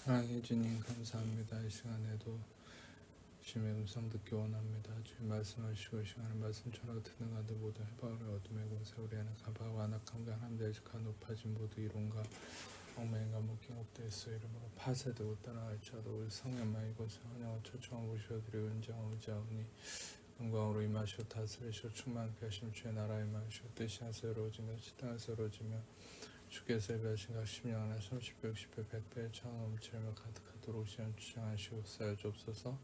사랑해 주님 감사합니다. 이 시간에도 주님의 음성 듣기 원합니다. 주님 말씀하시고 이 시간에 말씀 전하고 듣는 가운데 모두 해방을 어둠의 곳에 우리는 가봐와 낙함과 하나님 대적한 높아진 모두 이론과 엉맹인과 묶인 업대에서 이름으로 파쇄되고 떠나갈지어도 우리 성령만 이곳에 환영을 초청하고 오시오드리고 은정을 의지하오니 영광으로 임하시오 다스리시오 충만케 하심 주의 나라에 임하시오 뜻이 하나서 이루어진 것이 땅에서 이루어지며 주께서 예배하신 각 10년 안에 30배, 60배, 100배, 천원 넘치며 가득하도록 시험 주장하시고 쌓여 줍소서.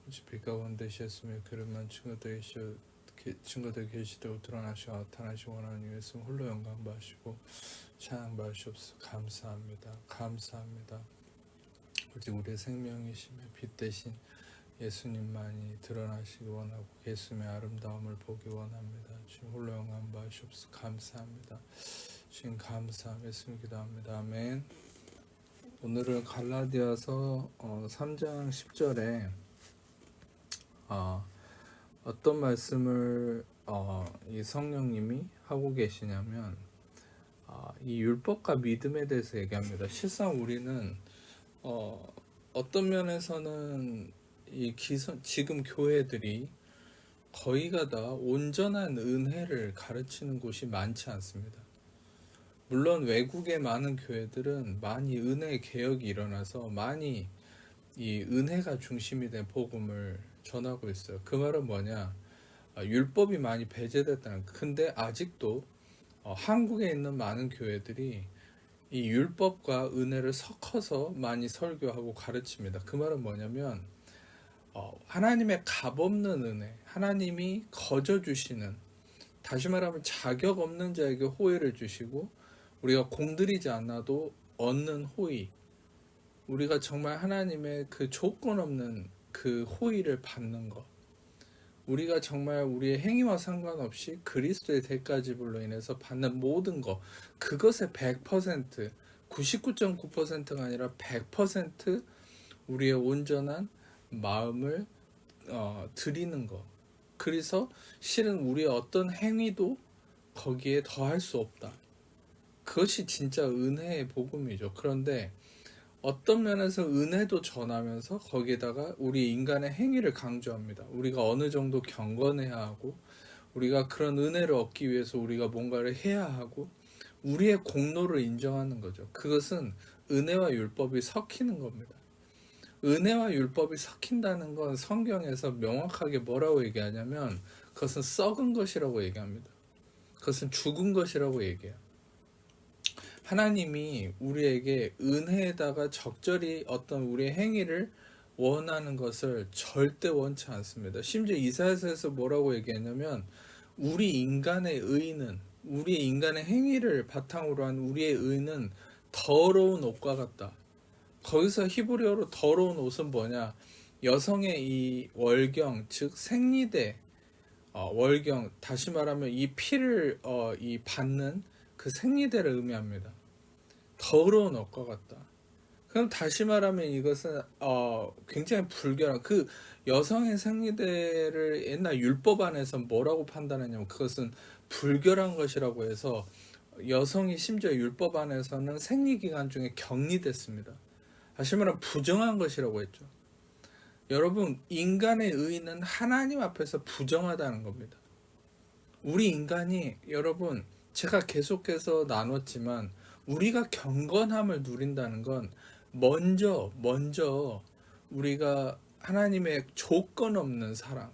오직 빛 가운데 계셨으며 그릇만 친구들 계시되고 드러나시고 나타나시고 원하는 이에서 홀로 영광 받으시고 찬양 받으시옵소서. 감사합니다. 감사합니다. 오직 우리의 생명이시며 빛 대신 예수님만이 드러나시기 원하고 예수님의 아름다움을 보기 원합니다. 주님 홀로 영광 받으시옵소서. 감사합니다. 주님 감사하며 예수님 기도합니다. 아멘. 오늘은 갈라디아서 3장 10절에 어떤 말씀을 이 성령님이 하고 계시냐면 이 율법과 믿음에 대해서 얘기합니다. 실상 우리는 어떤 면에서는 지금 교회들이 거의가 다 온전한 은혜를 가르치는 곳이 많지 않습니다. 물론 외국의 많은 교회들은 많이 은혜 개혁이 일어나서 많이 이 은혜가 중심이 된 복음을 전하고 있어요. 그 말은 뭐냐? 율법이 많이 배제됐다는. 근데 아직도 한국에 있는 많은 교회들이 이 율법과 은혜를 섞어서 많이 설교하고 가르칩니다. 그 말은 뭐냐면 하나님의 값없는 은혜, 하나님이 거저 주시는, 다시 말하면 자격 없는 자에게 호의를 주시고 우리가 공들이지 않아도 얻는 호의, 우리가 정말 하나님의 그 조건 없는 그 호의를 받는 것, 우리가 정말 우리의 행위와 상관없이 그리스도의 대가지불로 인해서 받는 모든 것, 그것의 100%, 99.9%가 아니라 100% 우리의 온전한 마음을 드리는 것. 그래서 실은 우리의 어떤 행위도 거기에 더할 수 없다. 그것이 진짜 은혜의 복음이죠. 그런데 어떤 면에서 은혜도 전하면서 거기에다가 우리 인간의 행위를 강조합니다. 우리가 어느 정도 경건해야 하고, 우리가 그런 은혜를 얻기 위해서 우리가 뭔가를 해야 하고, 우리의 공로를 인정하는 거죠. 그것은 은혜와 율법이 섞이는 겁니다. 은혜와 율법이 섞인다는 건 성경에서 명확하게 뭐라고 얘기하냐면 그것은 썩은 것이라고 얘기합니다. 그것은 죽은 것이라고 얘기해요. 하나님이 우리에게 은혜에다가 적절히 어떤 우리의 행위를 원하는 것을 절대 원치 않습니다. 심지어 이사야서에서 뭐라고 얘기했냐면 우리 인간의 의는, 우리 인간의 행위를 바탕으로 한 우리의 의는 더러운 옷과 같다. 거기서 히브리어로 더러운 옷은 뭐냐? 여성의 이 월경, 즉 생리대, 월경, 다시 말하면 이 피를 이 받는 그 생리대를 의미합니다. 더러운 옷과 같다. 그럼 다시 말하면 이것은 굉장히 불결한, 그 여성의 생리대를 옛날 율법 안에서 뭐라고 판단했냐면 그것은 불결한 것이라고 해서 여성이 심지어 율법 안에서는 생리기간 중에 격리됐습니다. 다시 말하면 부정한 것이라고 했죠. 여러분, 인간의 의는 하나님 앞에서 부정하다는 겁니다. 우리 인간이, 여러분, 제가 계속해서 나눴지만 우리가 경건함을 누린다는 건 먼저 우리가 하나님의 조건 없는 사랑,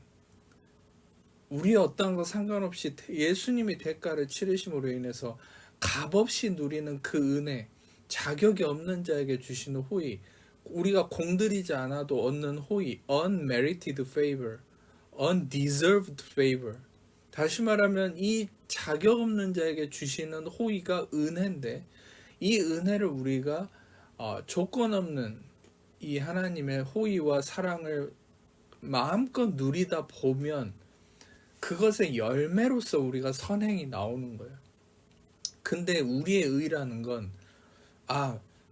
우리의 어떤 거 상관없이 예수님이 대가를 치르심으로 인해서 값없이 누리는 그 은혜, 자격이 없는 자에게 주시는 호의, 우리가 공들이지 않아도 얻는 호의, unmerited favor, undeserved favor. 다시 말하면 이 자격 없는 자에게 주시는 호의가 은혜인데, 이 은혜를 우리가 조건 없는 이 하나님의 호의와 사랑을 마음껏 누리다 보면 그것의 열매로서 우리가 선행이 나오는 거예요. 근데 우리의 의라는 건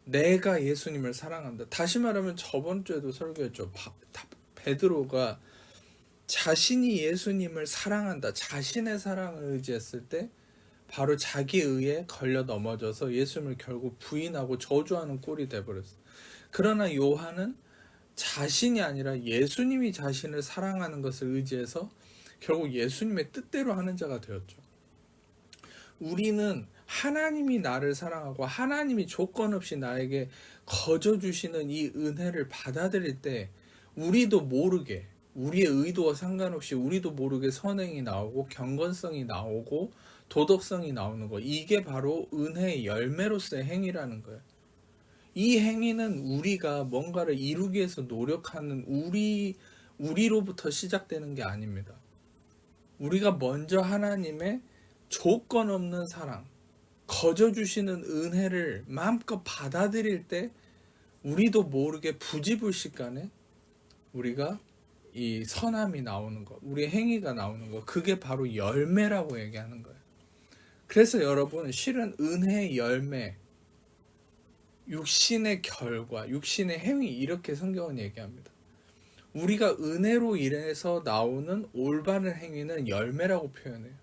내가 예수님을 사랑한다. 다시 말하면 저번 주에도 설교했죠. 베드로가 자신이 예수님을 사랑한다, 자신의 사랑을 의지했을 때 바로 자기 의에 걸려 넘어져서 예수님을 결국 부인하고 저주하는 꼴이 돼버렸어요. 그러나 요한은 자신이 아니라 예수님이 자신을 사랑하는 것을 의지해서 결국 예수님의 뜻대로 하는 자가 되었죠. 우리는 하나님이 나를 사랑하고 하나님이 조건 없이 나에게 거저 주시는 이 은혜를 받아들일 때 우리도 모르게, 우리의 의도와 상관없이 우리도 모르게 선행이 나오고 경건성이 나오고 도덕성이 나오는 거, 이게 바로 은혜의 열매로서의 행위라는 거예요. 이 행위는 우리가 뭔가를 이루기 위해서 노력하는 우리로부터 시작되는 게 아닙니다. 우리가 먼저 하나님의 조건 없는 사랑, 거저 주시는 은혜를 마음껏 받아들일 때 우리도 모르게 부지불식간에 우리가 이 선함이 나오는 것, 우리의 행위가 나오는 것, 그게 바로 열매라고 얘기하는 거예요. 그래서 여러분, 실은 은혜의 열매, 육신의 결과, 육신의 행위, 이렇게 성경은 얘기합니다. 우리가 은혜로 인해서 나오는 올바른 행위는 열매라고 표현해요.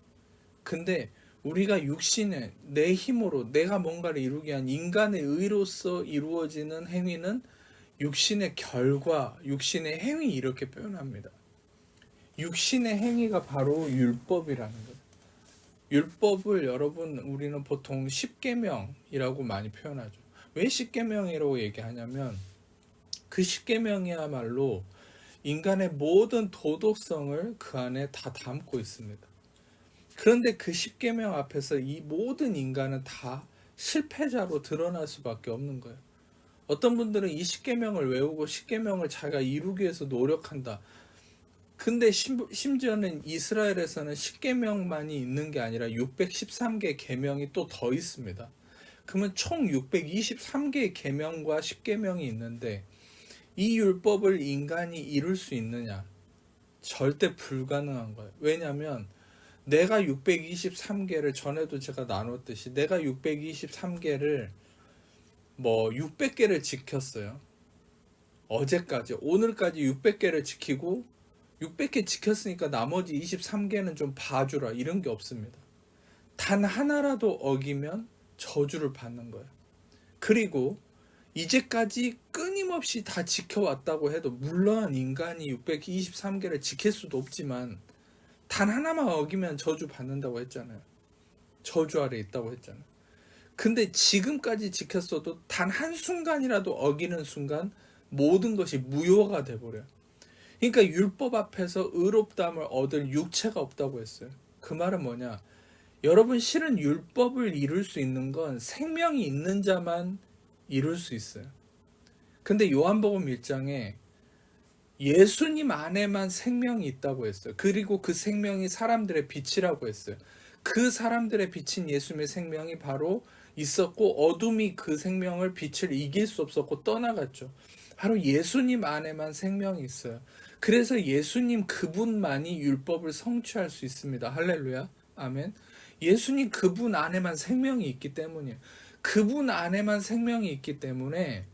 근데 우리가 육신의 내 힘으로 내가 뭔가를 이루기 위한 인간의 의로서 이루어지는 행위는 육신의 결과, 육신의 행위, 이렇게 표현합니다. 육신의 행위가 바로 율법이라는 거예요. 율법을 여러분, 우리는 보통 십계명이라고 많이 표현하죠. 왜 십계명이라고 얘기하냐면 그 십계명이야말로 인간의 모든 도덕성을 그 안에 다 담고 있습니다. 그런데 그 십계명 앞에서 이 모든 인간은 다 실패자로 드러날 수밖에 없는 거예요. 어떤 분들은 이 십계명을 외우고 십계명을 자기가 이루기 위해서 노력한다. 근데 심지어는 이스라엘에서는 십계명만이 있는 게 아니라 613개 계명이 또 더 있습니다. 그러면 총 623개의 계명과 십계명이 있는데 이 율법을 인간이 이룰 수 있느냐? 절대 불가능한 거예요. 왜냐하면 내가 623개를, 전에도 제가 나눴듯이 내가 623개를 600개를 지켰어요. 어제까지, 오늘까지 600개를 지키고 600개 지켰으니까 나머지 23개는 좀 봐주라, 이런 게 없습니다. 단 하나라도 어기면 저주를 받는 거예요. 그리고 이제까지 끊임없이 다 지켜왔다고 해도, 물론 인간이 623개를 지킬 수도 없지만 단 하나만 어기면 저주 받는다고 했잖아요. 저주 아래 있다고 했잖아요. 근데 지금까지 지켰어도 단 한순간이라도 어기는 순간 모든 것이 무효가 돼버려요. 그러니까 율법 앞에서 의롭다함을 얻을 육체가 없다고 했어요. 그 말은 뭐냐? 여러분, 실은 율법을 이룰 수 있는 건 생명이 있는 자만 이룰 수 있어요. 근데 요한복음 1장에 예수님 안에만 생명이 있다고 했어요. 그리고 그 생명이 사람들의 빛이라고 했어요. 그 사람들의 빛인 예수님의 생명이 바로 있었고 어둠이 그 생명을, 빛을 이길 수 없었고 떠나갔죠. 바로 예수님 안에만 생명이 있어요. 그래서 예수님 그분만이 율법을 성취할 수 있습니다. 할렐루야. 아멘. 예수님 그분 안에만 생명이 있기 때문이에요. 그분 안에만 생명이 있기 때문에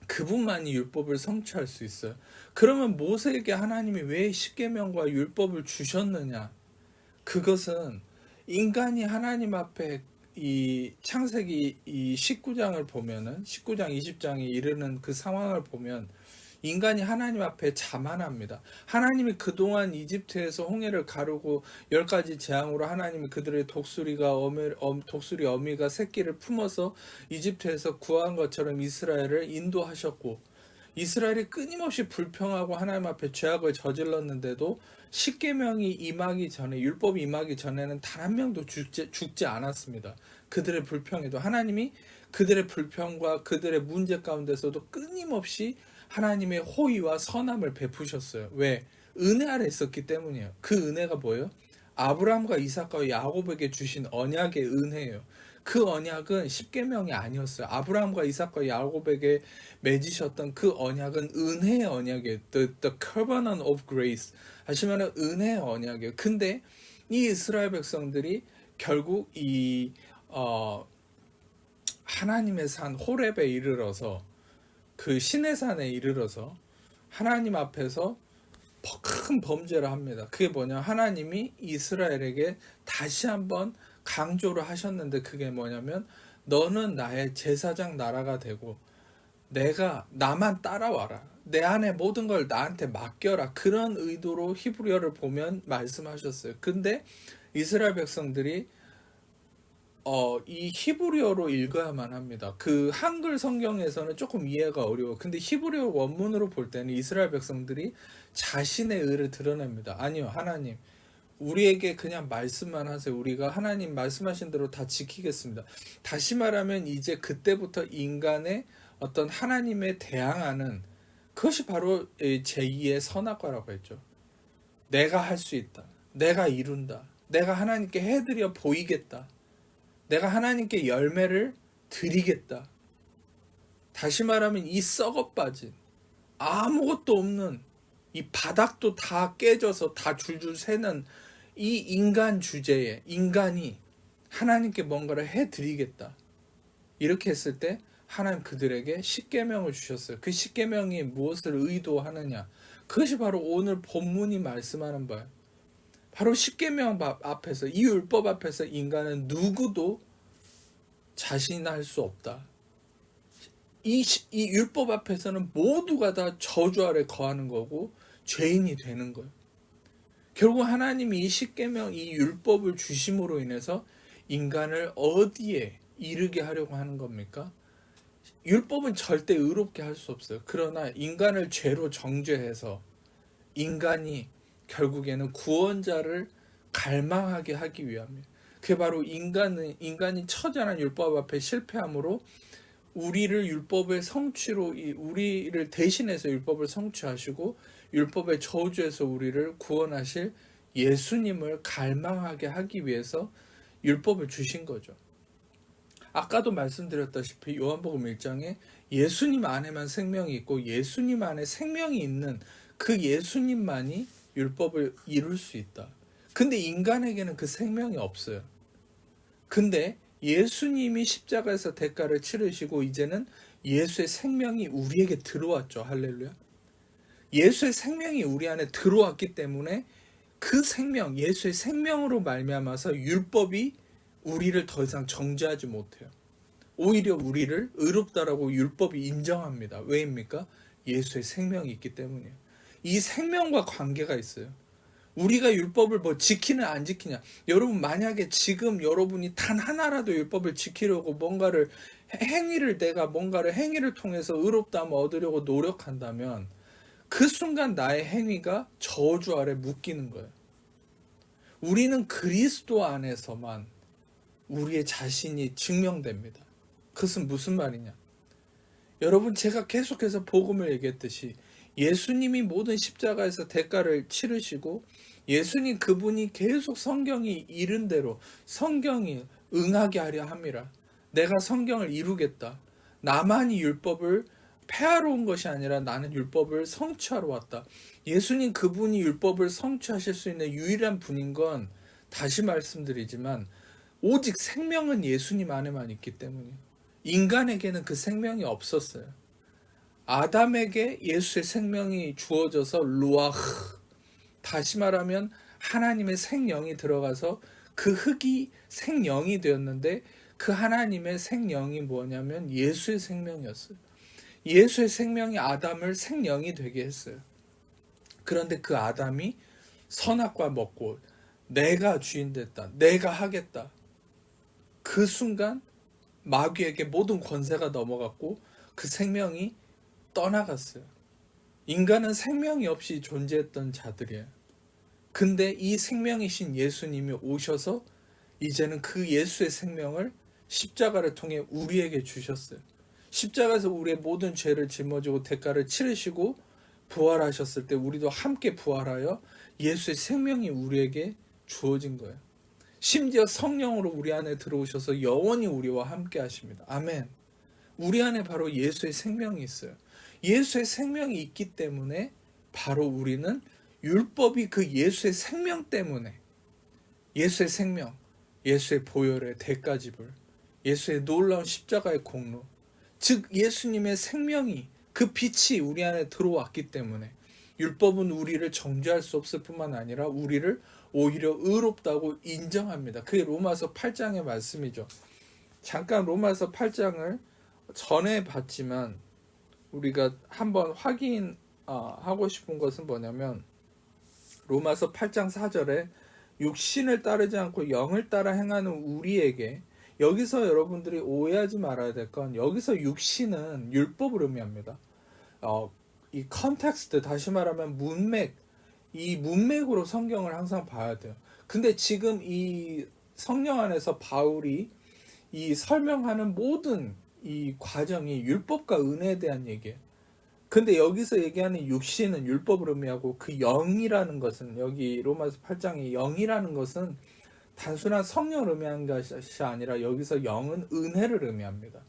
그분만이 율법을 성취할 수 있어요. 그러면 모세에게 하나님이 왜 십계명과 율법을 주셨느냐? 그것은 인간이 하나님 앞에, 이 창세기 이 19장을 보면은 19장 20장에 이르는 그 상황을 보면 인간이 하나님 앞에 자만합니다. 하나님이 그동안 이집트에서 홍해를 가르고 10가지 재앙으로 하나님이 그들의 독수리 어미가 새끼를 품어서 이집트에서 구한 것처럼 이스라엘을 인도하셨고, 이스라엘이 끊임없이 불평하고 하나님 앞에 죄악을 저질렀는데도 십계명이 임하기 전에, 율법이 임하기 전에는 단 한 명도 죽지 않았습니다. 그들의 불평에도 하나님이 그들의 불평과 그들의 문제 가운데서도 끊임없이 하나님의 호의와 선함을 베푸셨어요. 왜? 은혜 아래 있었기 때문이에요. 그 은혜가 뭐예요? 아브라함과 이삭과 야곱에게 주신 언약의 은혜예요. 그 언약은 십계명이 아니었어요. 아브라함과 이삭과 야곱에게 맺으셨던 그 언약은 은혜의 언약이에요. The covenant of grace. 하시면은 은혜의 언약이에요. 근데 이 이스라엘 백성들이 결국 이 하나님의 산 호렙에 이르러서, 그 신의 산에 이르러서 하나님 앞에서 큰 범죄를 합니다. 그게 뭐냐? 하나님이 이스라엘에게 다시 한번 강조를 하셨는데 그게 뭐냐면 너는 나의 제사장 나라가 되고 내가 나만 따라와라. 내 안에 모든 걸 나한테 맡겨라. 그런 의도로 히브리어를 보면 말씀하셨어요. 근데 이스라엘 백성들이 이 히브리어로 읽어야만 합니다. 그 한글 성경에서는 조금 이해가 어려워. 근데 히브리어 원문으로 볼 때는 이스라엘 백성들이 자신의 의를 드러냅니다. 아니요, 하나님, 우리에게 그냥 말씀만 하세요. 우리가 하나님 말씀하신 대로 다 지키겠습니다. 다시 말하면 이제 그때부터 인간의 어떤 하나님에 대항하는 그것이 바로 제2의 선악과라고 했죠. 내가 할 수 있다. 내가 이룬다. 내가 하나님께 해드려 보이겠다. 내가 하나님께 열매를 드리겠다. 다시 말하면 이 썩어빠진 아무것도 없는 이 바닥도 다 깨져서 다 줄줄 새는 이 인간 주제에 인간이 하나님께 뭔가를 해드리겠다. 이렇게 했을 때 하나님 그들에게 십계명을 주셨어요. 그 십계명이 무엇을 의도하느냐? 그것이 바로 오늘 본문이 말씀하는 바예요. 바로 십계명 앞에서 이 율법 앞에서 인간은 누구도 자신할 수 없다. 이 율법 앞에서는 모두가 다 저주 아래 거하는 거고 죄인이 되는 거예요. 결국 하나님이 이 십계명 이 율법을 주심으로 인해서 인간을 어디에 이르게 하려고 하는 겁니까? 율법은 절대 의롭게 할 수 없어요. 그러나 인간을 죄로 정죄해서 인간이 결국에는 구원자를 갈망하게 하기 위함이에요. 그게 바로 인간이 처절한 율법 앞에 실패함으로 우리를 율법의 성취로 우리를 대신해서 율법을 성취하시고 율법의 저주에서 우리를 구원하실 예수님을 갈망하게 하기 위해서 율법을 주신 거죠. 아까도 말씀드렸다시피 요한복음 1장에 예수님 안에만 생명이 있고 예수님 안에 생명이 있는 그 예수님만이 율법을 이룰 수 있다. 근데 인간에게는 그 생명이 없어요. 근데 예수님이 십자가에서 대가를 치르시고 이제는 예수의 생명이 우리에게 들어왔죠. 할렐루야. 예수의 생명이 우리 안에 들어왔기 때문에 그 생명, 예수의 생명으로 말미암아서 율법이 우리를 더 이상 정죄하지 못해요. 오히려 우리를 의롭다라고 율법이 인정합니다. 왜입니까? 예수의 생명이 있기 때문이에요. 이 생명과 관계가 있어요. 우리가 율법을 뭐 지키냐 안 지키냐. 여러분 만약에 지금 여러분이 단 하나라도 율법을 지키려고 뭔가를 내가 뭔가를 행위를 통해서 의롭다함을 얻으려고 노력한다면 그 순간 나의 행위가 저주 아래 묶이는 거예요. 우리는 그리스도 안에서만 우리의 자신이 증명됩니다. 그것은 무슨 말이냐? 여러분 제가 계속해서 복음을 얘기했듯이 예수님이 모든 십자가에서 대가를 치르시고 예수님 그분이 계속 성경이 이른 대로 성경이 응하게 하려 함이라. 내가 성경을 이루겠다. 나만이 율법을 폐하러 온 것이 아니라 나는 율법을 성취하러 왔다. 예수님 그분이 율법을 성취하실 수 있는 유일한 분인 건 다시 말씀드리지만 오직 생명은 예수님 안에만 있기 때문이에요. 인간에게는 그 생명이 없었어요. 아담에게 예수의 생명이 주어져서 루아흐, 다시 말하면 하나님의 생령이 들어가서 그 흙이 생령이 되었는데 그 하나님의 생령이 뭐냐면 예수의 생명이었어요. 예수의 생명이 아담을 생령이 되게 했어요. 그런데 그 아담이 선악과 먹고 내가 주인 됐다. 내가 하겠다. 그 순간 마귀에게 모든 권세가 넘어갔고 그 생명이 떠나갔어요. 인간은 생명이 없이 존재했던 자들이에요. 근데 이 생명이신 예수님이 오셔서 이제는 그 예수의 생명을 십자가를 통해 우리에게 주셨어요. 십자가에서 우리의 모든 죄를 짊어지고 대가를 치르시고 부활하셨을 때 우리도 함께 부활하여 예수의 생명이 우리에게 주어진 거예요. 심지어 성령으로 우리 안에 들어오셔서 영원히 우리와 함께 하십니다. 아멘. 우리 안에 바로 예수의 생명이 있어요. 예수의 생명이 있기 때문에 바로 우리는 율법이 그 예수의 생명 때문에 예수의 생명, 예수의 보혈의 대가지불, 예수의 놀라운 십자가의 공로, 즉 예수님의 생명이 그 빛이 우리 안에 들어왔기 때문에 율법은 우리를 정죄할 수 없을 뿐만 아니라 우리를 오히려 의롭다고 인정합니다. 그게 로마서 8장의 말씀이죠. 잠깐 로마서 8장을 전에 봤지만 우리가 한번 확인하고 싶은 것은 뭐냐면 로마서 8장 4절에 육신을 따르지 않고 영을 따라 행하는 우리에게, 여기서 여러분들이 오해하지 말아야 될 건 여기서 육신은 율법을 의미합니다. 이 컨텍스트, 다시 말하면 문맥, 이 문맥으로 성경을 항상 봐야 돼요. 근데 지금 이 성령 안에서 바울이 이 설명하는 모든 이 과정이 율법과 은혜에 대한 얘기예요. 근데 여기서 얘기하는 육신은 율법을 의미하고 그 영이라는 것은, 여기 로마서 8장의 영이라는 것은 단순한 성령을 의미하는 것이 아니라 여기서 영은 은혜를 의미합니다.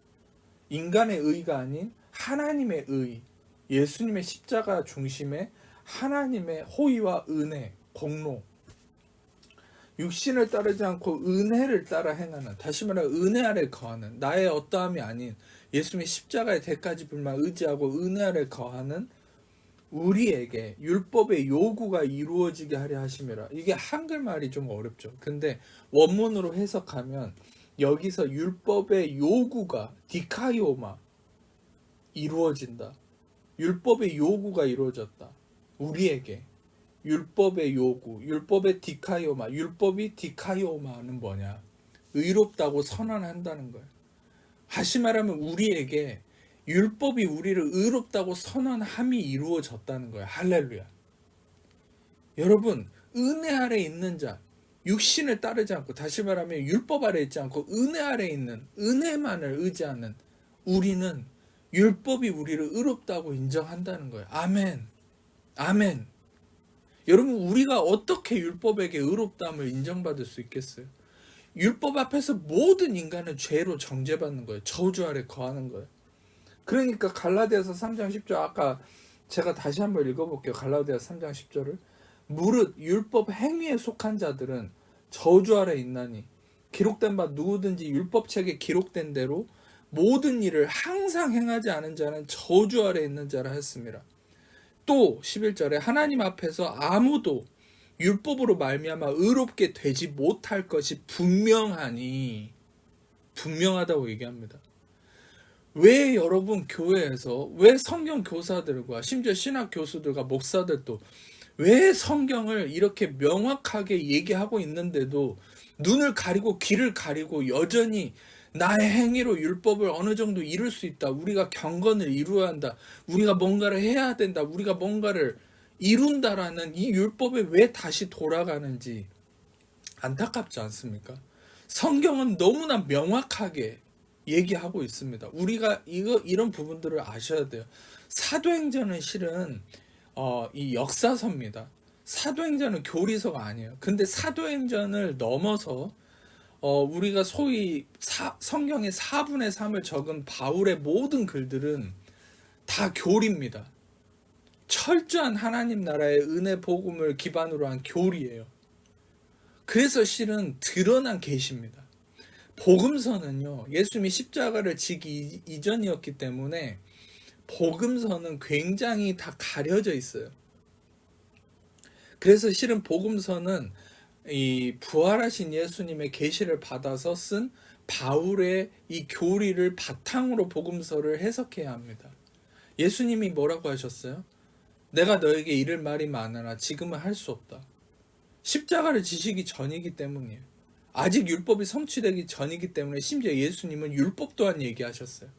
인간의 의가 아닌 하나님의 의, 예수님의 십자가 중심의 하나님의 호의와 은혜, 공로, 육신을 따르지 않고 은혜를 따라 행하는, 다시 말해 은혜 아래 거하는, 나의 어떠함이 아닌 예수님의 십자가의 대가지 불만 의지하고 은혜 아래 거하는 우리에게 율법의 요구가 이루어지게 하려 하심이라. 이게 한글말이 좀 어렵죠. 근데 원문으로 해석하면 여기서 율법의 요구가 디카이오마 이루어진다. 율법의 요구가 이루어졌다. 우리에게 율법의 요구, 율법의 디카이오마, 율법이 디카이오마는 뭐냐? 의롭다고 선언한다는 거예요. 다시 말하면 우리에게 율법이 우리를 의롭다고 선언함이 이루어졌다는 거예요. 할렐루야. 여러분, 은혜 아래 있는 자, 육신을 따르지 않고, 다시 말하면 율법 아래 있지 않고 은혜 아래 있는, 은혜만을 의지하는 우리는 율법이 우리를 의롭다고 인정한다는 거예요. 아멘. 아멘. 여러분, 우리가 어떻게 율법에게 의롭다함을 인정받을 수 있겠어요? 율법 앞에서 모든 인간은 죄로 정죄받는 거예요. 저주 아래 거하는 거예요. 그러니까 갈라디아서 3장 10절, 아까 제가 다시 한번 읽어볼게요. 갈라디아서 3장 10절을. 무릇 율법 행위에 속한 자들은 저주 아래 있나니 기록된 바 누구든지 율법책에 기록된 대로 모든 일을 항상 행하지 않은 자는 저주 아래 있는 자라 했습니다. 또 11절에 하나님 앞에서 아무도 율법으로 말미암아 의롭게 되지 못할 것이 분명하니, 분명하다고 얘기합니다. 왜 여러분 교회에서, 왜 성경 교사들과 심지어 신학 교수들과 목사들도 왜 성경을 이렇게 명확하게 얘기하고 있는데도 눈을 가리고 귀를 가리고 여전히 나의 행위로 율법을 어느 정도 이룰 수 있다, 우리가 경건을 이루어야 한다, 우리가 뭔가를 해야 된다, 우리가 뭔가를 이룬다라는 이 율법에 왜 다시 돌아가는지 안타깝지 않습니까? 성경은 너무나 명확하게 얘기하고 있습니다. 우리가 이런 부분들을 아셔야 돼요. 사도행전은 실은 이 역사서입니다. 사도행전은 교리서가 아니에요. 근데 사도행전을 넘어서 우리가 소위 성경의 4분의 3을 적은 바울의 모든 글들은 다 교리입니다. 철저한 하나님 나라의 은혜 복음을 기반으로 한 교리예요. 그래서 실은 드러난 계시입니다. 복음서는요, 예수님이 십자가를 지기 이전이었기 때문에 복음서는 굉장히 다 가려져 있어요. 그래서 실은 복음서는 이 부활하신 예수님의 계시를 받아서 쓴 바울의 이 교리를 바탕으로 복음서를 해석해야 합니다. 예수님이 뭐라고 하셨어요? 내가 너에게 이를 말이 많으나 지금은 할 수 없다. 십자가를 지시기 전이기 때문이에요. 아직 율법이 성취되기 전이기 때문에 심지어 예수님은 율법 또한 얘기하셨어요.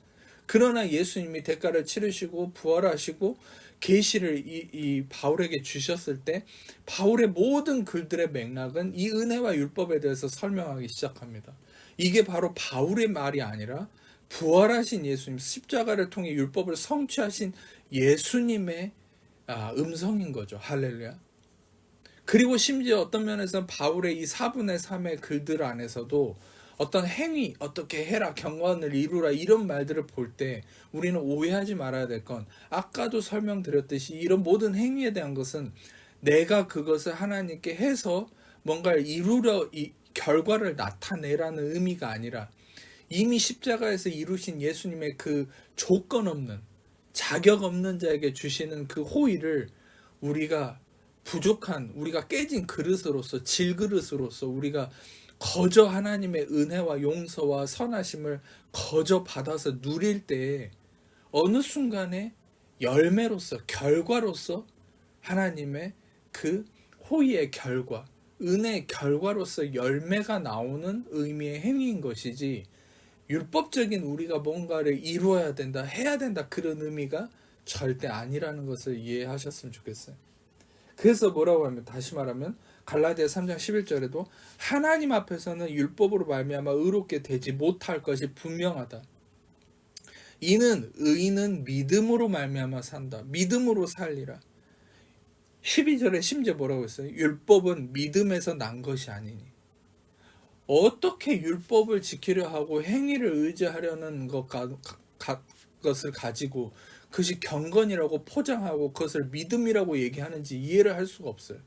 그러나 예수님이 대가를 치르시고 부활하시고 계시를 이 바울에게 주셨을 때 바울의 모든 글들의 맥락은 이 은혜와 율법에 대해서 설명하기 시작합니다. 이게 바로 바울의 말이 아니라 부활하신 예수님, 십자가를 통해 율법을 성취하신 예수님의 음성인 거죠. 할렐루야. 그리고 심지어 어떤 면에서는 바울의 이 4분의 3의 글들 안에서도 어떤 행위, 어떻게 해라, 경건을 이루라, 이런 말들을 볼 때 우리는 오해하지 말아야 될 건, 아까도 설명드렸듯이 이런 모든 행위에 대한 것은 내가 그것을 하나님께 해서 뭔가를 이루려, 이 결과를 나타내라는 의미가 아니라 이미 십자가에서 이루신 예수님의 그 조건 없는, 자격 없는 자에게 주시는 그 호의를 우리가 부족한, 우리가 깨진 그릇으로서, 질그릇으로서 우리가 거저 하나님의 은혜와 용서와 선하심을 거저 받아서 누릴 때 어느 순간에 열매로서, 결과로서 하나님의 그 호의의 결과, 은혜의 결과로서 열매가 나오는 의미의 행위인 것이지, 율법적인 우리가 뭔가를 이루어야 된다, 해야 된다, 그런 의미가 절대 아니라는 것을 이해하셨으면 좋겠어요. 그래서 뭐라고 하면, 다시 말하면 갈라디아 3장 11절에도 하나님 앞에서는 율법으로 말미암아 의롭게 되지 못할 것이 분명하다. 이는 의인은 믿음으로 말미암아 산다. 믿음으로 살리라. 12절에 심지어 뭐라고 했어요? 율법은 믿음에서 난 것이 아니니. 어떻게 율법을 지키려 하고 행위를 의지하려는 것을 가지고 그것이 경건이라고 포장하고 그것을 믿음이라고 얘기하는지 이해를 할 수가 없어요.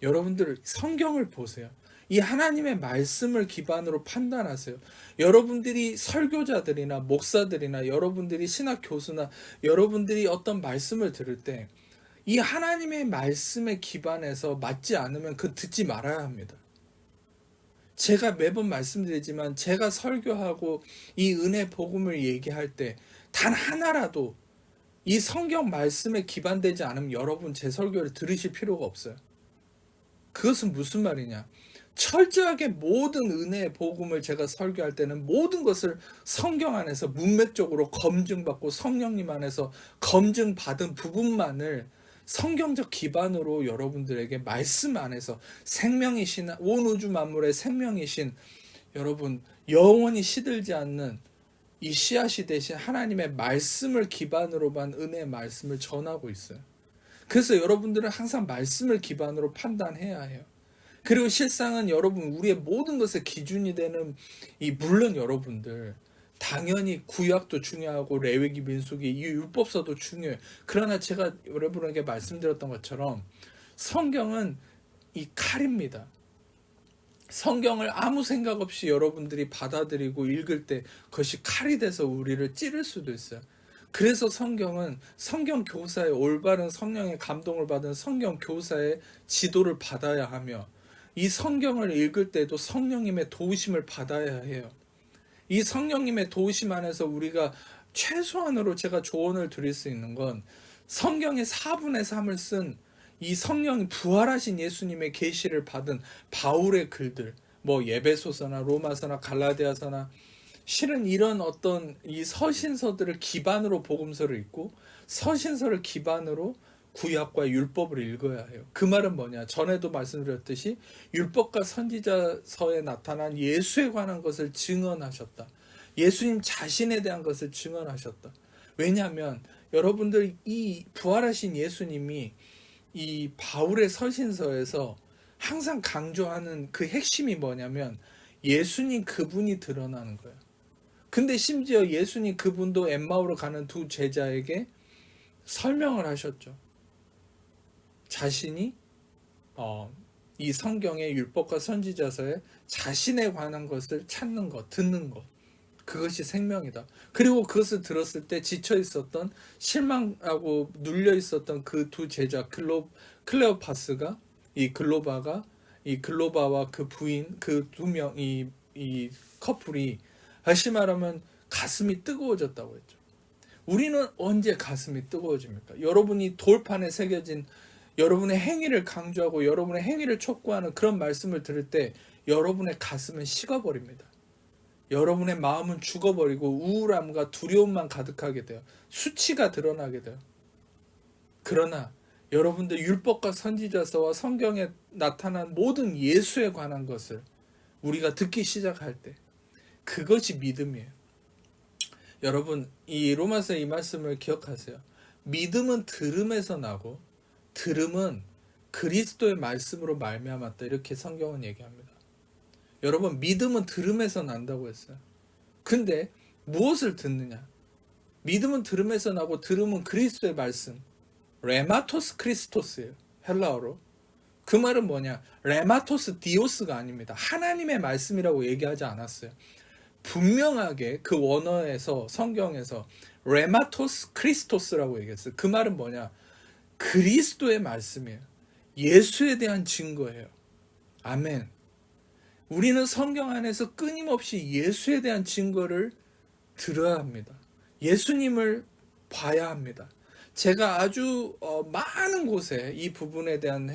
여러분들 성경을 보세요. 이 하나님의 말씀을 기반으로 판단하세요. 여러분들이 설교자들이나 목사들이나 여러분들이 신학 교수나 여러분들이 어떤 말씀을 들을 때 이 하나님의 말씀에 기반해서 맞지 않으면 그 듣지 말아야 합니다. 제가 매번 말씀드리지만 제가 설교하고 이 은혜 복음을 얘기할 때 단 하나라도 이 성경 말씀에 기반되지 않으면 여러분 제 설교를 들으실 필요가 없어요. 그것은 무슨 말이냐? 철저하게 모든 은혜의 복음을 제가 설교할 때는 모든 것을 성경 안에서 문맥적으로 검증받고 성령님 안에서 검증받은 부분만을 성경적 기반으로 여러분들에게 말씀 안에서 생명이신, 온 우주 만물의 생명이신 여러분, 영원히 시들지 않는 이 씨앗이 되신 하나님의 말씀을 기반으로 한 은혜의 말씀을 전하고 있어요. 그래서 여러분들은 항상 말씀을 기반으로 판단해야 해요. 그리고 실상은 여러분, 우리의 모든 것의 기준이 되는 물론 여러분들 당연히 구약도 중요하고 레위기, 민수기, 이 율법서도 중요해요. 그러나 제가 여러분에게 말씀드렸던 것처럼 성경은 이 칼입니다. 성경을 아무 생각 없이 여러분들이 받아들이고 읽을 때 그것이 칼이 돼서 우리를 찌를 수도 있어요. 그래서 성경은 성경 교사의 올바른 성령의 감동을 받은 성경 교사의 지도를 받아야 하며 이 성경을 읽을 때도 성령님의 도우심을 받아야 해요. 이 성령님의 도우심 안에서 우리가 최소한으로 제가 조언을 드릴 수 있는 건 성경의 4분의 3을 쓴 이 성령 부활하신 예수님의 계시를 받은 바울의 글들, 뭐 에베소서나 로마서나 갈라디아서나 실은 이런 어떤 이 서신서들을 기반으로 복음서를 읽고 서신서를 기반으로 구약과 율법을 읽어야 해요. 그 말은 뭐냐? 전에도 말씀드렸듯이 율법과 선지자서에 나타난 예수에 관한 것을 증언하셨다. 예수님 자신에 대한 것을 증언하셨다. 왜냐하면 여러분들 이 부활하신 예수님이 이 바울의 서신서에서 항상 강조하는 그 핵심이 뭐냐면 예수님 그분이 드러나는 거예요. 근데 심지어 예수님 그분도 엠마오로 가는 두 제자에게 설명을 하셨죠. 자신이 이 성경의 율법과 선지자서에 자신에 관한 것을 찾는 것, 듣는 것, 그것이 생명이다. 그리고 그것을 들었을 때 지쳐 있었던, 실망하고 눌려 있었던 그 두 제자 클레오파스가, 이 글로바와 그 부인, 그 두 명, 이 커플이 다시 말하면 가슴이 뜨거워졌다고 했죠. 우리는 언제 가슴이 뜨거워집니까? 여러분이 돌판에 새겨진 여러분의 행위를 강조하고 여러분의 행위를 촉구하는 그런 말씀을 들을 때 여러분의 가슴은 식어버립니다. 여러분의 마음은 죽어버리고 우울함과 두려움만 가득하게 돼요. 수치가 드러나게 돼요. 그러나 여러분들 율법과 선지자서와 성경에 나타난 모든 예수에 관한 것을 우리가 듣기 시작할 때 그것이 믿음이에요. 여러분, 이 로마서의 이 말씀을 기억하세요. 믿음은 들음에서 나고 들음은 그리스도의 말씀으로 말미암았다. 이렇게 성경은 얘기합니다. 여러분, 믿음은 들음에서 난다고 했어요. 근데 무엇을 듣느냐? 믿음은 들음에서 나고 들음은 그리스도의 말씀. 레마토스 크리스토스예요. 헬라어로. 그 말은 뭐냐? 레마토스 디오스가 아닙니다. 하나님의 말씀이라고 얘기하지 않았어요. 분명하게 그 원어에서 성경에서 레마토스 크리스토스라고 얘기했어요. 그 말은 뭐냐? 그리스도의 말씀이에요. 예수에 대한 증거예요. 아멘. 우리는 성경 안에서 끊임없이 예수에 대한 증거를 들어야 합니다. 예수님을 봐야 합니다. 제가 아주 많은 곳에 이 부분에 대한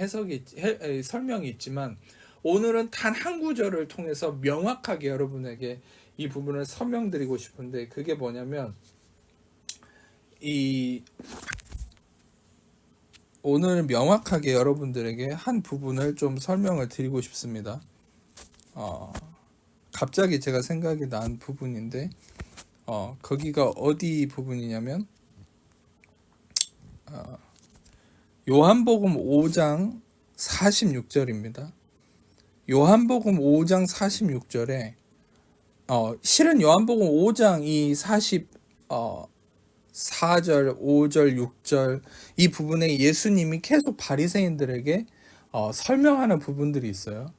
설명이 있지만 오늘은 단 한 구절을 통해서 명확하게 여러분에게 이 부분을 설명드리고 싶은데, 그게 뭐냐면 오늘 명확하게 여러분들에게 한 부분을 좀 설명을 드리고 싶습니다. 갑자기 제가 생각이 난 부분인데 거기가 어디 부분이냐면 요한복음 5장 46절입니다. 요한복음 5장 46절에 실은 요한복음 5장 이 44절, 5절, 6절 이 부분에 예수님이 계속 바리새인들에게 설명하는 부분들이 있어요.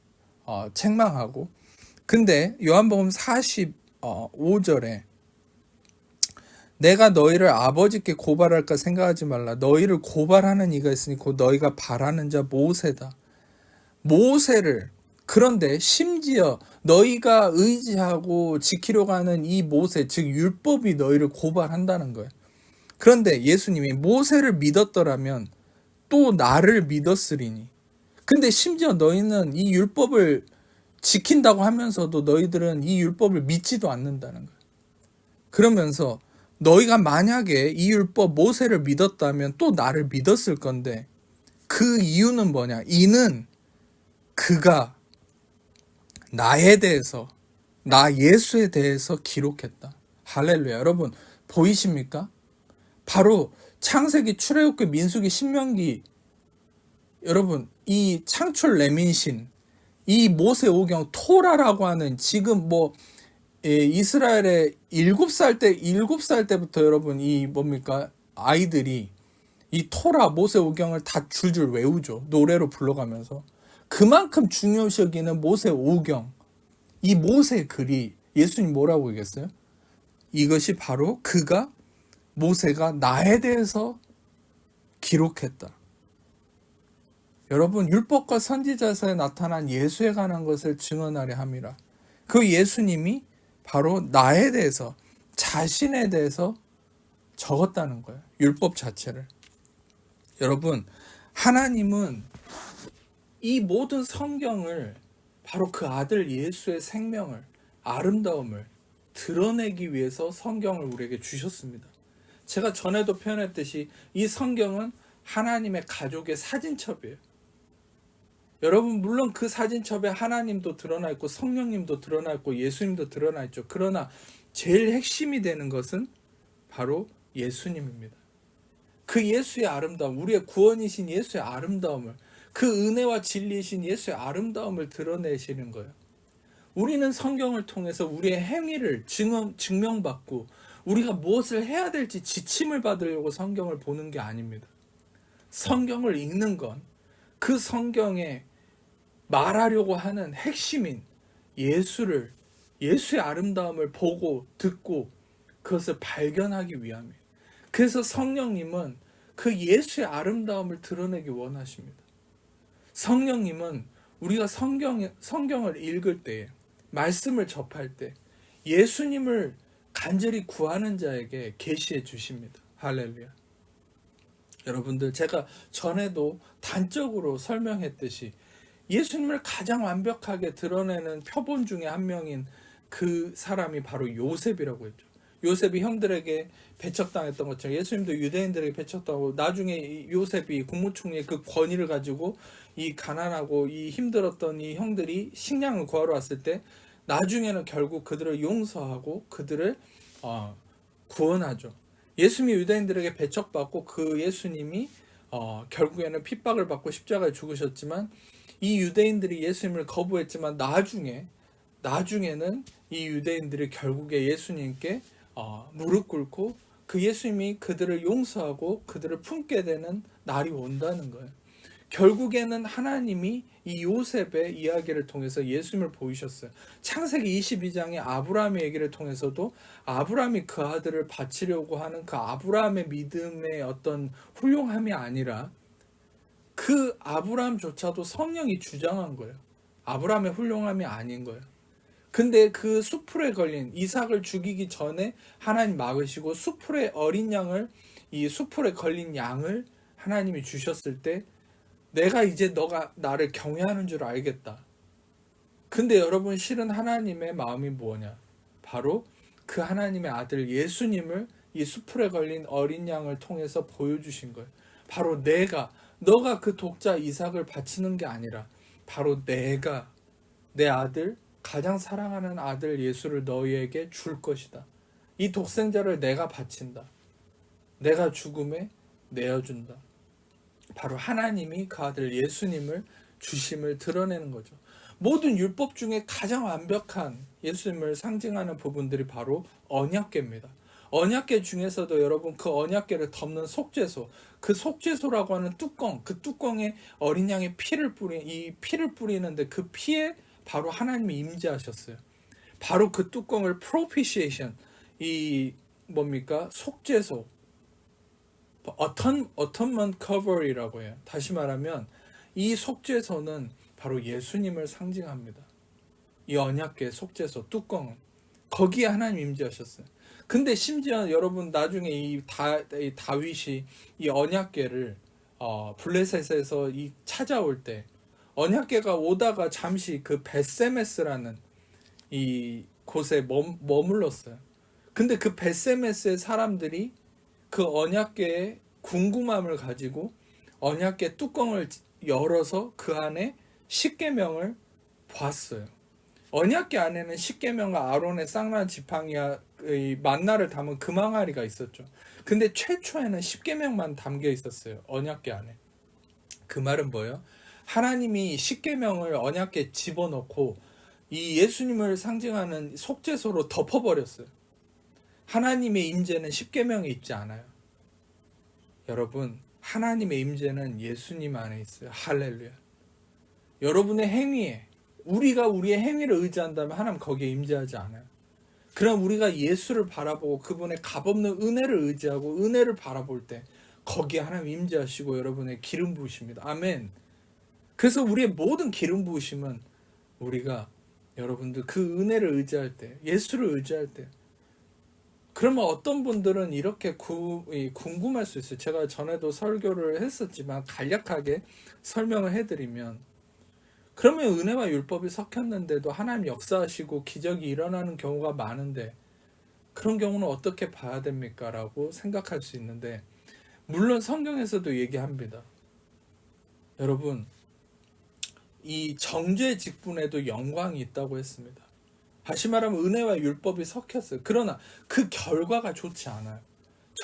책망하고. 근데 요한복음 45절에 내가 너희를 아버지께 고발할까 생각하지 말라. 너희를 고발하는 이가 있으니 곧 너희가 바라는 자 모세다. 모세를, 그런데 심지어 너희가 의지하고 지키려고 하는 이 모세, 즉 율법이 너희를 고발한다는 거예요. 그런데 예수님이 모세를 믿었더라면 또 나를 믿었으리니. 근데 심지어 너희는 이 율법을 지킨다고 하면서도 너희들은 이 율법을 믿지도 않는다는 거예요. 그러면서 너희가 만약에 이 율법 모세를 믿었다면 또 나를 믿었을 건데, 그 이유는 뭐냐? 이는 그가 나에 대해서, 나 예수에 대해서 기록했다. 할렐루야. 여러분 보이십니까? 바로 창세기, 출애굽기, 민수기, 신명기, 여러분 이 창출 레민신, 이 모세오경, 토라라고 하는, 지금 이스라엘의 7살 때부터 여러분 이 뭡니까? 아이들이 이 토라, 모세오경을 다 줄줄 외우죠. 노래로 불러가면서. 그만큼 중요시 여기는 모세오경, 이 모세 글이 예수님 뭐라고 얘기했어요? 이것이 바로 모세가 나에 대해서 기록했다. 여러분, 율법과 선지자서에 나타난 예수에 관한 것을 증언하려 함이라. 그 예수님이 바로 나에 대해서, 자신에 대해서 적었다는 거예요. 율법 자체를. 여러분, 하나님은 이 모든 성경을 바로 그 아들 예수의 생명을, 아름다움을 드러내기 위해서 성경을 우리에게 주셨습니다. 제가 전에도 표현했듯이 이 성경은 하나님의 가족의 사진첩이에요. 여러분, 물론 그 사진첩에 하나님도 드러나 있고 성령님도 드러나 있고 예수님도 드러나 있죠. 그러나 제일 핵심이 되는 것은 바로 예수님입니다. 그 예수의 아름다움, 우리의 구원이신 예수의 아름다움을, 그 은혜와 진리이신 예수의 아름다움을 드러내시는 거예요. 우리는 성경을 통해서 우리의 행위를 증명받고 우리가 무엇을 해야 될지 지침을 받으려고 성경을 보는 게 아닙니다. 성경을 읽는 건 그 성경에 말하려고 하는 핵심인 예수의 아름다움을 보고 듣고 그것을 발견하기 위함이에요. 그래서 성령님은 그 예수의 아름다움을 드러내기 원하십니다. 성령님은 우리가 성경을 읽을 때, 말씀을 접할 때 예수님을 간절히 구하는 자에게 계시해 주십니다. 할렐루야. 여러분들, 제가 전에도 단적으로 설명했듯이 예수님을 가장 완벽하게 드러내는 표본 중에 한 명인 그 사람이 바로 요셉이라고 했죠. 요셉이 형들에게 배척당했던 것처럼 예수님도 유대인들에게 배척당하고, 나중에 요셉이 국무총리의 그 권위를 가지고 이 가난하고 이 힘들었던 이 형들이 식량을 구하러 왔을 때 나중에는 결국 그들을 용서하고 그들을 구원하죠. 예수님이 유대인들에게 배척받고 그 예수님이 결국에는 핍박을 받고 십자가에 죽으셨지만, 이 유대인들이 예수님을 거부했지만 나중에는 이 유대인들이 결국에 예수님께 무릎 꿇고 그 예수님이 그들을 용서하고 그들을 품게 되는 날이 온다는 거예요. 결국에는 하나님이 이 요셉의 이야기를 통해서 예수님을 보이셨어요. 창세기 22장의 아브라함의 얘기를 통해서도 아브라함이 그 아들을 바치려고 하는 그 아브라함의 믿음의 어떤 훌륭함이 아니라 그 아브라함조차도 성령이 주장한 거예요. 아브라함의 훌륭함이 아닌 거예요. 근데 그 수풀에 걸린 이삭을 죽이기 전에 하나님 막으시고 수풀의 어린 양을, 이 수풀에 걸린 양을 하나님이 주셨을 때 내가 이제 너가 나를 경외하는 줄 알겠다. 근데 여러분, 실은 하나님의 마음이 뭐냐? 바로 그 하나님의 아들 예수님을 이 수풀에 걸린 어린 양을 통해서 보여주신 거예요. 바로 너가 그 독자 이삭을 바치는 게 아니라 바로 내가 내 아들, 가장 사랑하는 아들 예수를 너희에게 줄 것이다. 이 독생자를 내가 바친다. 내가 죽음에 내어준다. 바로 하나님이 그 아들 예수님을 주심을 드러내는 거죠. 모든 율법 중에 가장 완벽한 예수님을 상징하는 부분들이 바로 언약궤입니다. 언약궤 중에서도 여러분, 그 언약궤를 덮는 속죄소, 그 속죄소라고 하는 뚜껑, 그 뚜껑에 어린 양의 피를 뿌리는데 그 피에 바로 하나님이 임재하셨어요. 바로 그 뚜껑을 propitiation, 이 뭡니까? 속죄소, atonement cover이라고 해요. 다시 말하면 이 속죄소는 바로 예수님을 상징합니다. 이 언약궤 속죄소 뚜껑은 거기에 하나님 임재하셨어요. 근데 심지어 여러분, 나중에 이 다윗이 이 언약궤를 블레셋에서 찾아올 때 언약궤가 오다가 잠시 그 벳세메스라는 이 곳에 머물렀어요. 근데 그 벳세메스의 사람들이 그 언약궤의 궁금함을 가지고 언약궤 뚜껑을 열어서 그 안에 십계명을 봤어요. 언약궤 안에는 십계명과 아론의 쌍난 지팡이와 만나를 담은 금항아리가 있었죠. 근데 최초에는 십계명만 담겨 있었어요. 언약궤 안에. 그 말은 뭐예요? 하나님이 십계명을 언약궤에 집어넣고 이 예수님을 상징하는 속죄소로 덮어버렸어요. 하나님의 임재는 십계명에 있지 않아요. 여러분, 하나님의 임재는 예수님 안에 있어요. 할렐루야. 여러분의 행위에, 우리가 우리의 행위를 의지한다면 하나님 거기에 임재하지 않아요. 그럼 우리가 예수를 바라보고 그분의 값없는 은혜를 의지하고 은혜를 바라볼 때 거기에 하나님 임재하시고 여러분의 기름 부으십니다. 아멘. 그래서 우리의 모든 기름 부으심은 우리가 여러분들 그 은혜를 의지할 때, 예수를 의지할 때, 그러면 어떤 분들은 이렇게 궁금할 수 있어요. 제가 전에도 설교를 했었지만 간략하게 설명을 해드리면, 그러면 은혜와 율법이 섞였는데도 하나님 역사하시고 기적이 일어나는 경우가 많은데 그런 경우는 어떻게 봐야 됩니까? 라고 생각할 수 있는데, 물론 성경에서도 얘기합니다. 여러분, 이 정죄 직분에도 영광이 있다고 했습니다. 다시 말하면 은혜와 율법이 섞였어요. 그러나 그 결과가 좋지 않아요.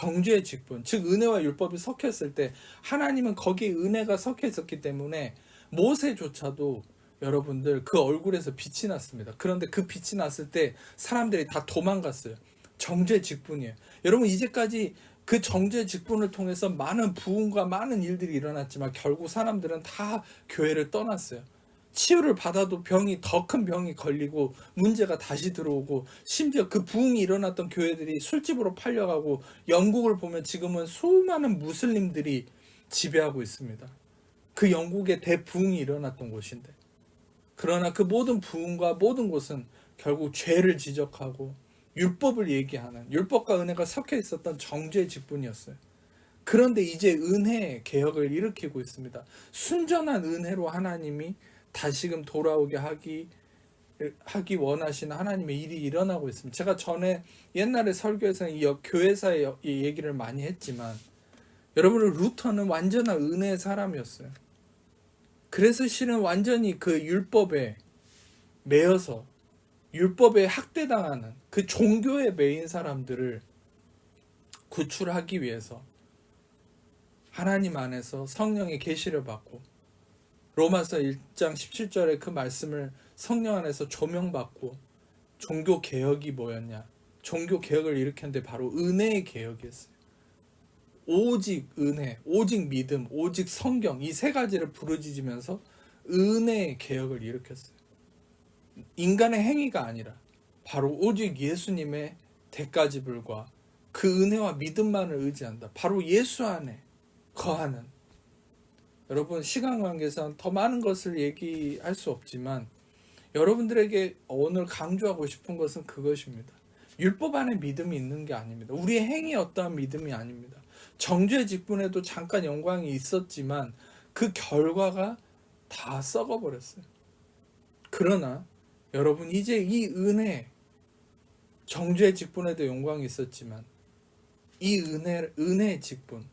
정죄의 직분, 즉 은혜와 율법이 섞였을 때 하나님은 거기에 은혜가 섞여 있었기 때문에 모세조차도 여러분들 그 얼굴에서 빛이 났습니다. 그런데 그 빛이 났을 때 사람들이 다 도망갔어요. 정죄 직분이에요. 여러분, 이제까지 그 정죄 직분을 통해서 많은 부흥과 많은 일들이 일어났지만 결국 사람들은 다 교회를 떠났어요. 치유를 받아도 더 큰 병이 걸리고 문제가 다시 들어오고, 심지어 그 부흥이 일어났던 교회들이 술집으로 팔려가고, 영국을 보면 지금은 수많은 무슬림들이 지배하고 있습니다. 그 영국의 대부흥이 일어났던 곳인데, 그러나 그 모든 부흥과 모든 곳은 결국 죄를 지적하고 율법을 얘기하는, 율법과 은혜가 섞여 있었던 정죄의 직분이었어요. 그런데 이제 은혜의 개혁을 일으키고 있습니다. 순전한 은혜로 하나님이 다시금 돌아오게 하기 원하시는 하나님의 일이 일어나고 있습니다. 제가 전에 옛날에 설교에서는 이 교회사의 얘기를 많이 했지만, 여러분, 루터는 완전한 은혜의 사람이었어요. 그래서 실은 완전히 그 율법에 매여서 율법에 학대당하는 그 종교에 매인 사람들을 구출하기 위해서 하나님 안에서 성령의 계시를 받고, 로마서 1장 17절에 그 말씀을 성령 안에서 조명받고, 종교 개혁이 뭐였냐? 종교 개혁을 일으켰는데 바로 은혜의 개혁이었어요. 오직 은혜, 오직 믿음, 오직 성경, 이 세 가지를 부르짖으면서 은혜의 개혁을 일으켰어요. 인간의 행위가 아니라 바로 오직 예수님의 대가지불과 그 은혜와 믿음만을 의지한다. 바로 예수 안에 거하는. 여러분, 시간 관계상 더 많은 것을 얘기할 수 없지만 여러분들에게 오늘 강조하고 싶은 것은 그것입니다. 율법 안에 믿음이 있는 게 아닙니다. 우리의 행위에 어떠한 믿음이 아닙니다. 정죄 직분에도 잠깐 영광이 있었지만 그 결과가 다 썩어버렸어요. 그러나 여러분, 이제 이 은혜, 정죄 직분에도 영광이 있었지만 이 은혜의 직분,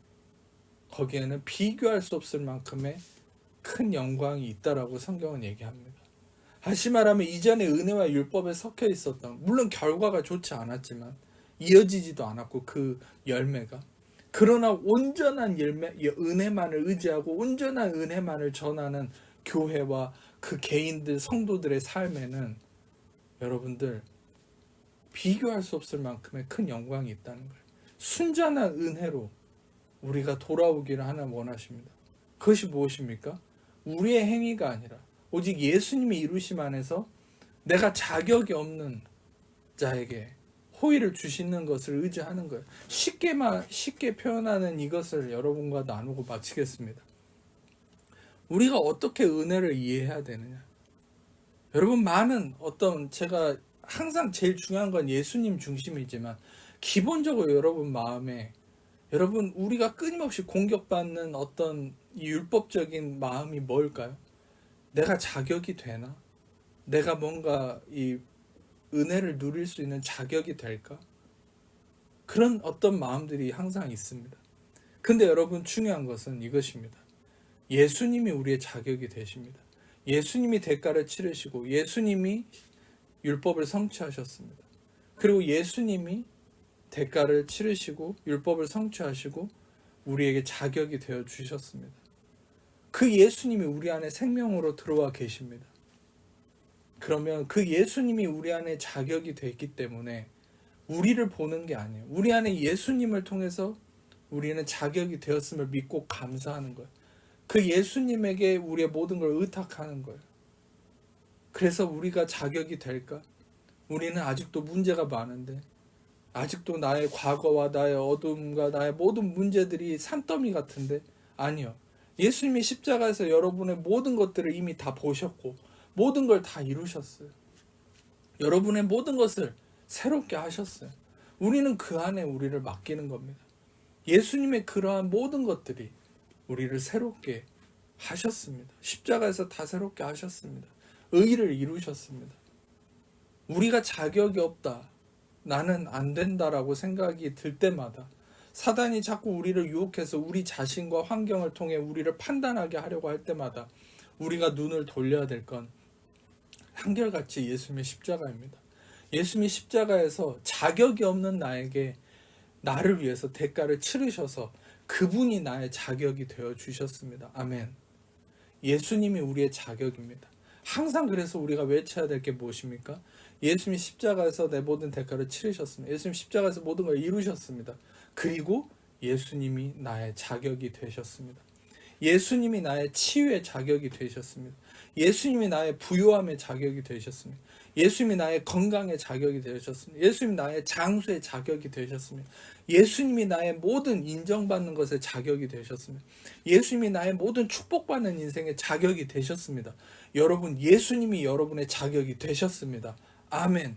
거기에는 비교할 수 없을 만큼의 큰 영광이 있다라고 성경은 얘기합니다. 다시 말하면 이전에 은혜와 율법에 섞여 있었던, 물론 결과가 좋지 않았지만 이어지지도 않았고 그 열매가, 그러나 온전한 은혜만을 의지하고 온전한 은혜만을 전하는 교회와 그 개인들, 성도들의 삶에는 여러분들 비교할 수 없을 만큼의 큰 영광이 있다는 거예요. 순전한 은혜로 우리가 돌아오기를 하나님 원하십니다. 그것이 무엇입니까? 우리의 행위가 아니라 오직 예수님이 이루심 안에서 내가 자격이 없는 자에게 호의를 주시는 것을 의지하는 거예요. 쉽게 표현하는 이것을 여러분과 나누고 마치겠습니다. 우리가 어떻게 은혜를 이해해야 되느냐? 여러분, 많은 제가 항상 제일 중요한 건 예수님 중심이지만 기본적으로 여러분 마음에, 여러분, 우리가 끊임없이 공격받는 어떤 율법적인 마음이 뭘까요? 내가 자격이 되나? 내가 뭔가 이 은혜를 누릴 수 있는 자격이 될까? 그런 어떤 마음들이 항상 있습니다. 근데 여러분, 중요한 것은 이것입니다. 예수님이 우리의 자격이 되십니다. 예수님이 대가를 치르시고 예수님이 율법을 성취하셨습니다. 그리고 예수님이 대가를 치르시고 율법을 성취하시고 우리에게 자격이 되어 주셨습니다. 그 예수님이 우리 안에 생명으로 들어와 계십니다. 그러면 그 예수님이 우리 안에 자격이 됐기 때문에 우리를 보는 게 아니에요. 우리 안에 예수님을 통해서 우리는 자격이 되었음을 믿고 감사하는 거예요. 그 예수님에게 우리의 모든 걸 의탁하는 거예요. 그래서 우리가 자격이 될까? 우리는 아직도 문제가 많은데, 아직도 나의 과거와 나의 어둠과 나의 모든 문제들이 산더미 같은데, 아니요. 예수님이 십자가에서 여러분의 모든 것들을 이미 다 보셨고 모든 걸 다 이루셨어요. 여러분의 모든 것을 새롭게 하셨어요. 우리는 그 안에 우리를 맡기는 겁니다. 예수님의 그러한 모든 것들이 우리를 새롭게 하셨습니다. 십자가에서 다 새롭게 하셨습니다. 의를 이루셨습니다. 우리가 자격이 없다, 나는 안 된다라고 생각이 들 때마다 사단이 자꾸 우리를 유혹해서 우리 자신과 환경을 통해 우리를 판단하게 하려고 할 때마다 우리가 눈을 돌려야 될 건 한결같이 예수님의 십자가입니다. 예수님이 십자가에서 자격이 없는 나에게 나를 위해서 대가를 치르셔서 그분이 나의 자격이 되어 주셨습니다. 아멘. 예수님이 우리의 자격입니다. 항상 그래서 우리가 외쳐야 될 게 무엇입니까? 예수님이 십자가에서 내 모든 대가를 치르셨습니다. 예수님 십자가에서 모든 걸 이루셨습니다. 그리고 예수님이 나의 자격이 되셨습니다. 예수님이 나의 치유의 자격이 되셨습니다. 예수님이 나의 부요함의 자격이 되셨습니다. 예수님이 나의 건강의 자격이 되셨습니다. 예수님이 나의 장수의 자격이 되셨습니다. 예수님이 나의 모든 인정받는 것의 자격이 되셨습니다. 예수님이 나의 모든 축복받는 인생의 자격이 되셨습니다. 여러분, 예수님이 여러분의 자격이 되셨습니다. 아멘.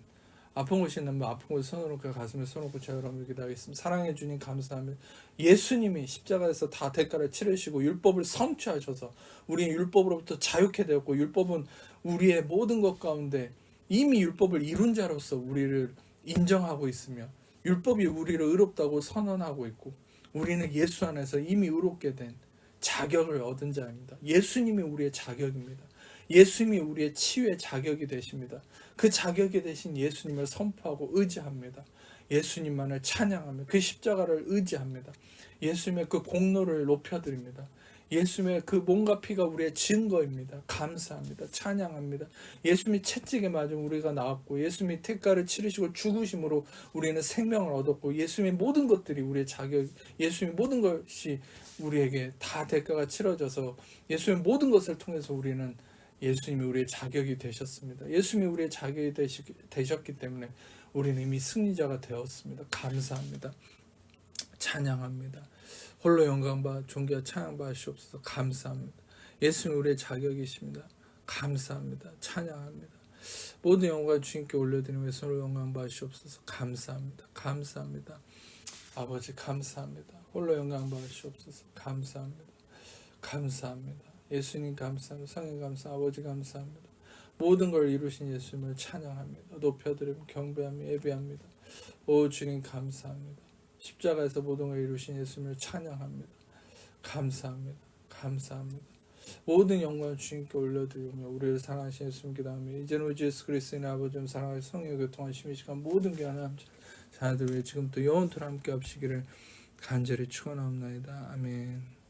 아픈 곳이 있는 분, 아픈 곳에 손을 놓고 가슴에 손을 놓고 제가 여러분을 기도하겠습니다. 사랑해 주님 감사합니다. 예수님이 십자가에서 다 대가를 치르시고 율법을 성취하셔서 우리는 율법으로부터 자유케 되었고, 율법은 우리의 모든 것 가운데 이미 율법을 이룬 자로서 우리를 인정하고 있으며 율법이 우리를 의롭다고 선언하고 있고, 우리는 예수 안에서 이미 의롭게 된 자격을 얻은 자입니다. 예수님이 우리의 자격입니다. 예수님이 우리의 치유의 자격이 되십니다. 그 자격이 되신 예수님을 선포하고 의지합니다. 예수님만을 찬양하며 그 십자가를 의지합니다. 예수님의 그 공로를 높여드립니다. 예수님의 그 몸과 피가 우리의 증거입니다. 감사합니다. 찬양합니다. 예수님이 채찍에 맞은 우리가 나왔고, 예수님이 대가를 치르시고 죽으심으로 우리는 생명을 얻었고, 예수님의 모든 것들이 우리의 자격, 예수님의 모든 것이 우리에게 다 대가가 치러져서 예수님의 모든 것을 통해서 우리는 예수님이 우리의 자격이 되셨습니다. 예수님이 우리의 자격이 되셨기 때문에 우리는 이미 승리자가 되었습니다. 감사합니다. 찬양합니다. 홀로 영광과 존귀와 찬양받으시옵소서. 감사합니다. 예수님 우리의 자격이십니다. 감사합니다. 찬양합니다. 모든 영광 주님께 올려드리며 홀로 영광 받으시옵소서. 감사합니다. 감사합니다. 아버지 감사합니다. 홀로 영광 받으시옵소서. 감사합니다. 감사합니다. 예수님 감사합니다. 성령 감사, 아버지 감사합니다. 모든 걸 이루신 예수님을 찬양합니다. 높여드리고 경배하며 예배합니다. 오 주님 감사합니다. 십자가에서 모든 걸 이루신 예수님을 찬양합니다. 감사합니다. 감사합니다. 모든 영광을 주님께 올려드리며 우리를 사랑하신 예수님 기도하며 이제는 우리 예수 그리스도의 아버지 사랑하신 성령 교통하심 이 시간 모든 귀한 자녀들 위해 지금부터 영원토록 함께 하시기를 간절히 축원하옵나이다. 아멘.